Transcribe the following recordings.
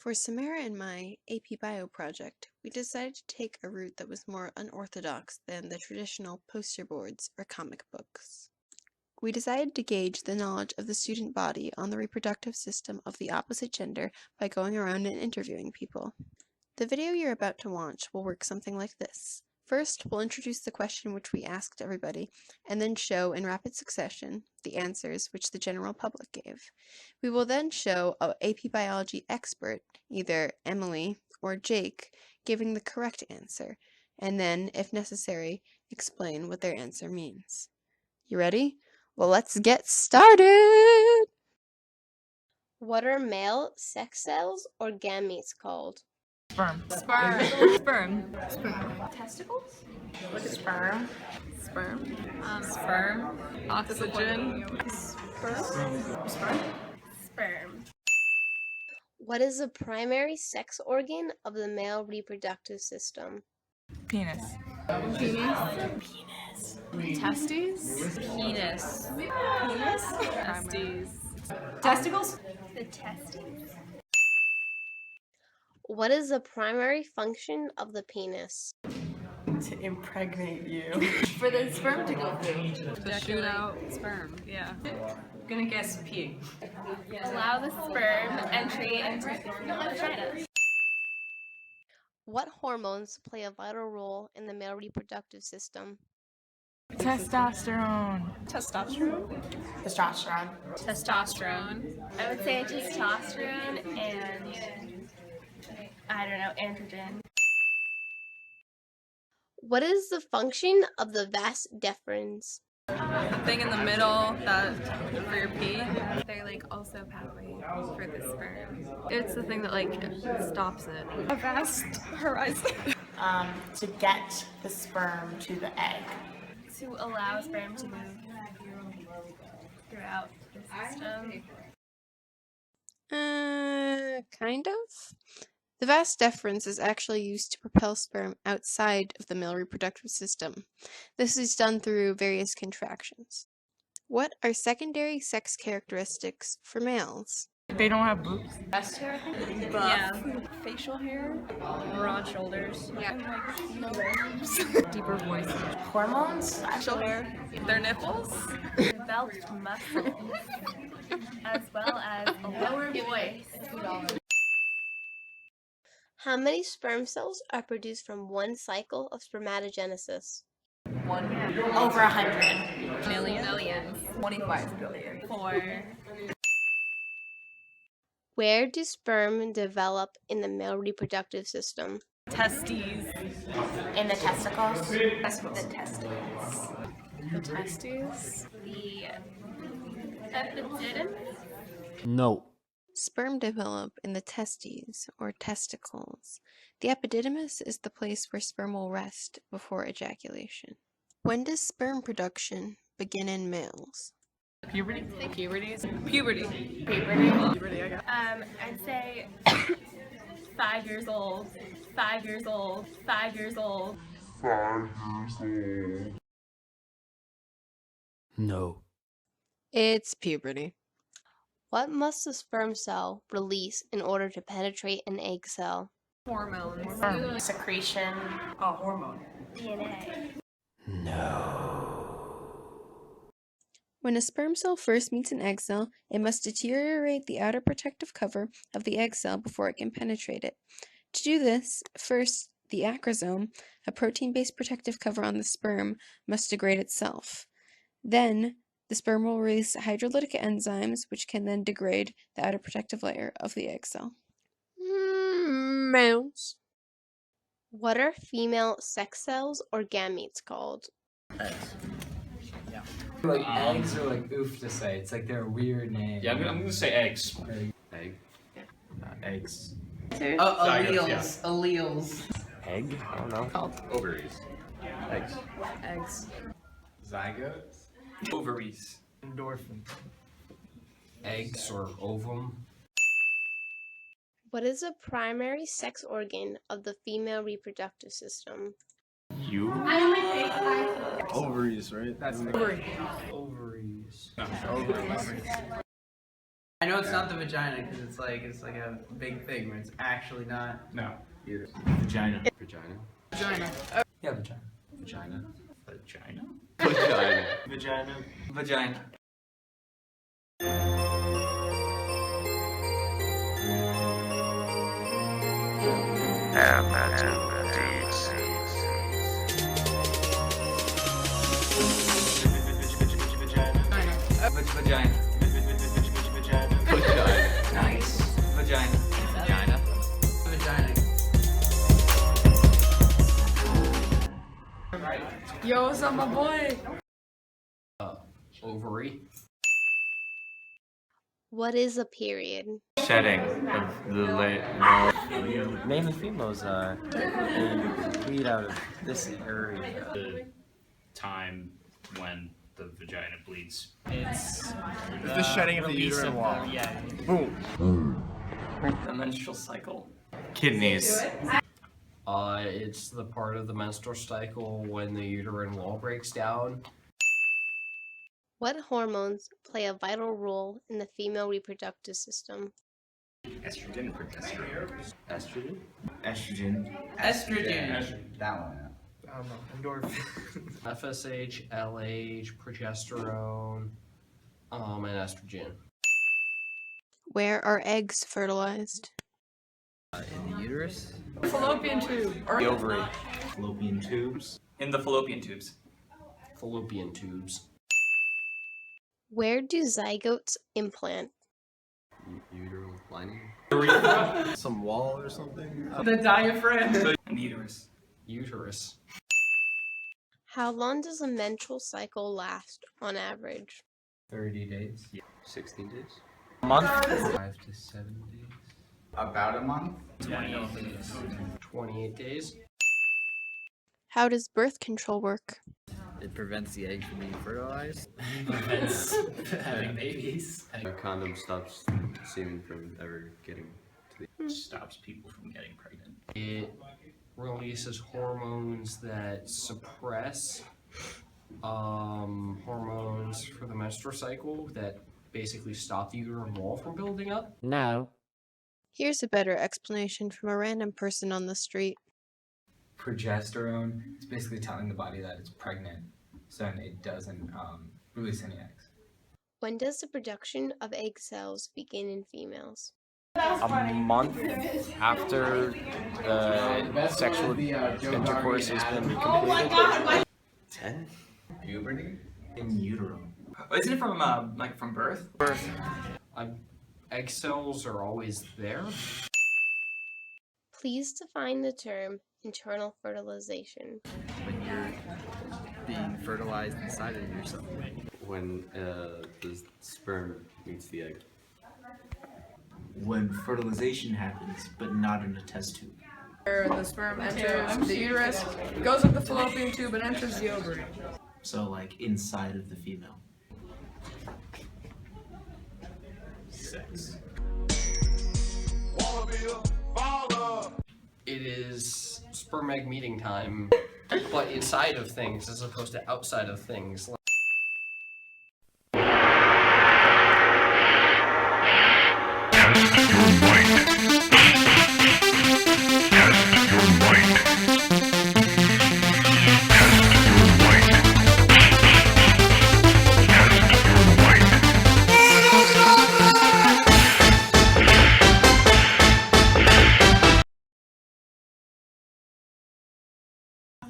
For Samara and my AP Bio project, we decided to take a route that was more unorthodox than the traditional poster boards or comic books. We decided to gauge the knowledge of the student body on the reproductive system of the opposite gender by going around and interviewing people. The video you're about to watch will work something like this. First, we'll introduce the question which we asked everybody, and then show in rapid succession the answers which the general public gave. We will then show an AP Biology expert, either Emily or Jake, giving the correct answer, and then, if necessary, explain what their answer means. You ready? Well, let's get started! What are male sex cells or gametes called? Sperm. Testicles? Look at sperm. Sperm. Sperm. Oxygen. Sperm. What is the primary sex organ of the male reproductive system? Penis. Testes. Penis. Testes. Testicles? The testes. What is the primary function of the penis? To impregnate you. For the sperm to go through. To shoot out sperm. Yeah. I'm gonna guess peeing. Allow the sperm entry into the vagina. What hormones play a vital role in the male reproductive system? Testosterone. Testosterone. I would say testosterone and, I don't know, androgen. What is the function of the vas deferens? The thing in the middle that for your pee. They're like also pathway for the sperm. It's the thing that like stops it. A vast horizon. To get the sperm to the egg. To allow sperm to move throughout the system. Kind of. The vas deferens is actually used to propel sperm outside of the male reproductive system. This is done through various contractions. What are secondary sex characteristics for males? They don't have boobs. Chest hair? Yeah. Facial hair? Broad shoulders. Yeah. Deeper voices. Hormones? Facial hair. Their nipples. Developed muscles. As well as a lower voice. How many sperm cells are produced from one cycle of spermatogenesis? Over 100. Millions. 25 billion. 4. Where do sperm develop in the male reproductive system? Testes. In the testicles. The testicles. The testes. The epididymis. No. Sperm develop in the testes, or testicles. The epididymis is the place where sperm will rest before ejaculation. When does sperm production begin in males? Puberty. Puberty. I'd say 5 years old. 5 years old. 5 years old. No. It's puberty. What must a sperm cell release in order to penetrate an egg cell? Hormones. Secretion. DNA. When a sperm cell first meets an egg cell, it must deteriorate the outer protective cover of the egg cell before it can penetrate it. To do this, first, the acrosome, a protein-based protective cover on the sperm, must degrade itself. Then, the sperm will release hydrolytic enzymes, which can then degrade the outer protective layer of the egg cell. Males. What are female sex cells or gametes called? Like eggs are like oof to say. It's like they're a weird name. Yeah, I'm gonna say eggs. Egg. Eggs. Alleles. Alleles. Egg? I don't know. Ovaries. Eggs. Eggs. Zygotes. Ovaries. Endorphin. Eggs or ovum. What is the primary sex organ of the female reproductive system? You? Ovaries, right? That's ovaries. Ovaries. I know it's not the vagina because it's like a big thing, but it's actually not. No. Vagina. Vagina. Vagina. Yeah, vagina. Vagina. Vagina. Vagina. Vagina. Vagina. Vagina. Vagina. Nice. Vagina. Vagina. Vagina. Yo, what's up, my boy? Ovary. What is a period? Shedding of the Mainly females, they bleed out of this area. the time when the vagina bleeds. It's the shedding of the uterine wall. Yeah. Boom. The menstrual cycle. Kidneys. It's the part of the menstrual cycle when the uterine wall breaks down. What hormones play a vital role in the female reproductive system? Estrogen. Progesterone. Estrogen? Estrogen. Estrogen. That one. I don't know. Endorphin. FSH, LH, progesterone, and estrogen. Where are eggs fertilized? In the uterus. Fallopian tube. The ovary. Fallopian tubes. In the fallopian tubes. Fallopian tubes. Where do zygotes implant? Uterine lining? Some wall or something. The diaphragm. In the uterus. Uterus. How long does a menstrual cycle last on average? 30 days? 16 days? A month. 5 to 7 days? About a month. 28 days. How does birth control work? It prevents the egg from being fertilized. Prevents having babies. A condom stops semen from ever getting to the... Stops people from getting pregnant. It releases hormones that suppress hormones for the menstrual cycle that basically stop the uterine wall from building up. No. Here's a better explanation from a random person on the street. Progesterone is basically telling the body that it's pregnant, so then it doesn't release any eggs. When does the production of egg cells begin in females? A month after the sexual intercourse has been completed. 10? Puberty? In utero. Isn't it from like from birth? Egg cells are always there. Please define the term internal fertilization. When you're being fertilized inside of yourself. When the sperm meets the egg. When fertilization happens, but not in a test tube. Where the sperm enters the uterus, goes up the fallopian tube, and enters the ovary. So like inside of the female. Sex. It is sperm egg meeting time, but inside of things as opposed to outside of things.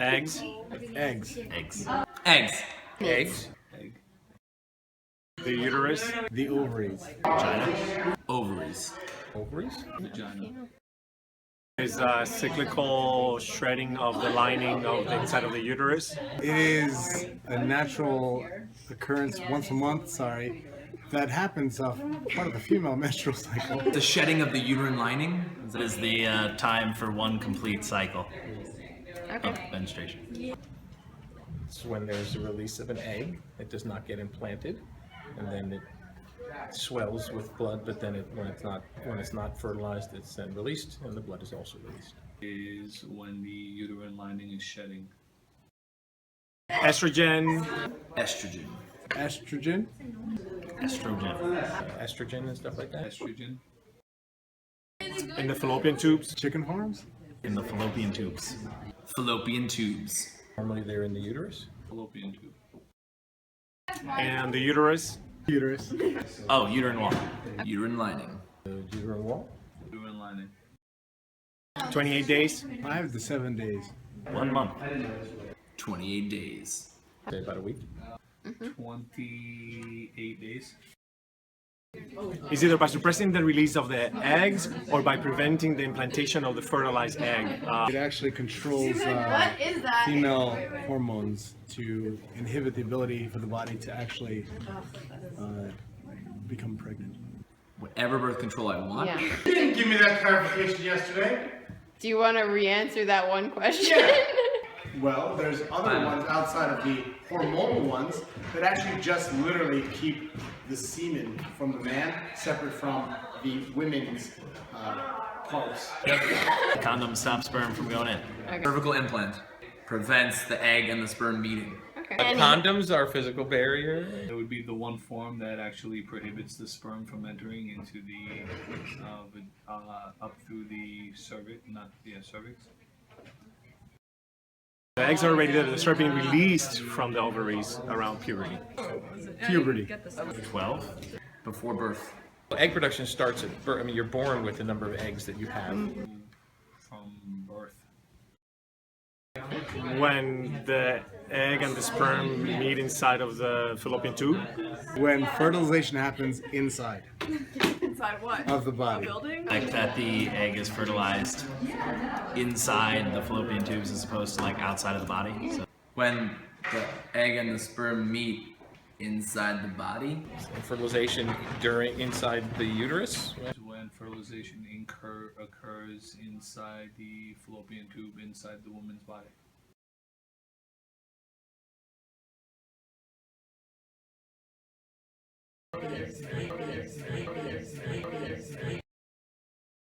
Eggs. Eggs. Eggs. Eggs. The uterus. The ovaries. Vagina. Ovaries. Ovaries. Vagina. Is cyclical shredding of the lining of the inside of the uterus. It is a natural occurrence once a month, that happens part of the female menstrual cycle. The shedding of the uterine lining. That is the time for one complete cycle of menstruation. It's when there's a release of an egg. It does not get implanted, and then it swells with blood. But then when it's not fertilized, it's then released, and the blood is also released. Is when the uterine lining is shedding. Estrogen. Estrogen. Estrogen. estrogen and stuff like that. Estrogen. In the fallopian tubes. Chicken farms? In the fallopian tubes. Fallopian tubes. Normally they're in the uterus. Fallopian tube. And the uterus? Uterus. Oh, uterine wall. Uterine lining. The uterine wall. Uterine lining. 28 days? 5 to 7 days. 1 month. 28 days. Say about a week. 28 days. Is either by suppressing the release of the eggs or by preventing the implantation of the fertilized egg. It actually controls female hormones to inhibit the ability for the body to actually become pregnant. Whatever birth control I want. Yeah. You didn't give me that clarification yesterday. Do you want to re-answer that one question? Well, there's other ones outside of the hormonal ones that actually just literally keep the semen from the man separate from the women's parts. Condom stops sperm from going in. Okay. Cervical implant prevents the egg and the sperm meeting. Okay. Condoms are a physical barrier. It would be the one form that actually prohibits the sperm from entering into the up through the cervix, cervix. The eggs are ready to start being released from the ovaries around puberty. Puberty. 12. Before birth. Egg production starts at birth. I mean, you're born with the number of eggs that you have. From birth. When the egg and the sperm meet inside of the fallopian tube. When fertilization happens inside. Inside what? Of the body. A building? Like that the egg is fertilized inside the fallopian tubes as opposed to like outside of the body. So. When the egg and the sperm meet inside the body. And fertilization inside the uterus. When fertilization occurs inside the fallopian tube inside the woman's body.